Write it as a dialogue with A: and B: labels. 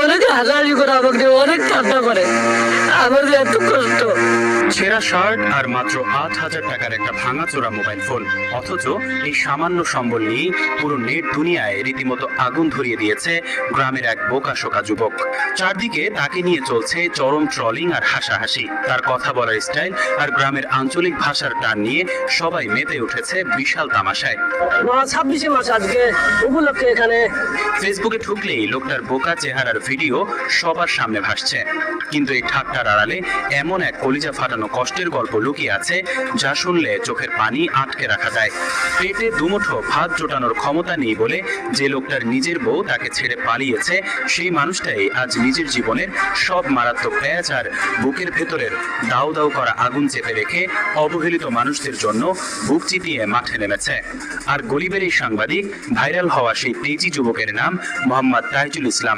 A: অনেক হাজারি করে আমাকে অনেক ঠান্ডা করে, আমার যে এত কষ্ট।
B: ছেঁড়া শার্ট আর মাত্র 8,000 টাকার একটা ভাঙাচোরা মোবাইল ফোন, অথচ এই সামান্য সম্বল নিয়ে পুরো নেট দুনিয়ায় রীতিমতো আগুন ধরিয়ে দিয়েছে গ্রামের এক বোকাশোকা যুবক। চারদিকে তাকে নিয়ে চলছে চরম ট্রলিং আর হাসাহাসি। তার কথা বলার স্টাইল আর গ্রামের আঞ্চলিক ভাষার টান নিয়ে সবাই মেতে উঠেছে বিশাল তামাশায়।
A: 26 মাস আজকে উপলক্ষে এখানে
B: ফেসবুকে ঢুকলেই লোকটার বোকা চেহারার ভিডিও সবার সামনে ভাসছে, কিন্তু এই ঠাট্টার আড়ালে এমন এক কলিজা ফাটানো কষ্টের গল্প লুকিয়ে আছে যা শুনলে চোখের পানি আটকে রাখা যায়। পেটে দুমুঠো ভাত জোটানোর ক্ষমতা নেই বলে যে লোকটার নিজের বউ তাকে ছেড়ে পালিয়েছে, সেই মানুষটাই আজ নিজের জীবনের সব মারাত্মক প্যাঁচ আর বুকের ভেতরের দাউ দাউ করা আগুন চেপে রেখে অবহেলিত মানুষদের জন্য বুক চিতিয়ে মাঠে নেমেছে। আর গরিবের এই সাংবাদিক, ভাইরাল হওয়া সেই তেজি যুবকের নাম মোহাম্মদ তাইজুল ইসলাম।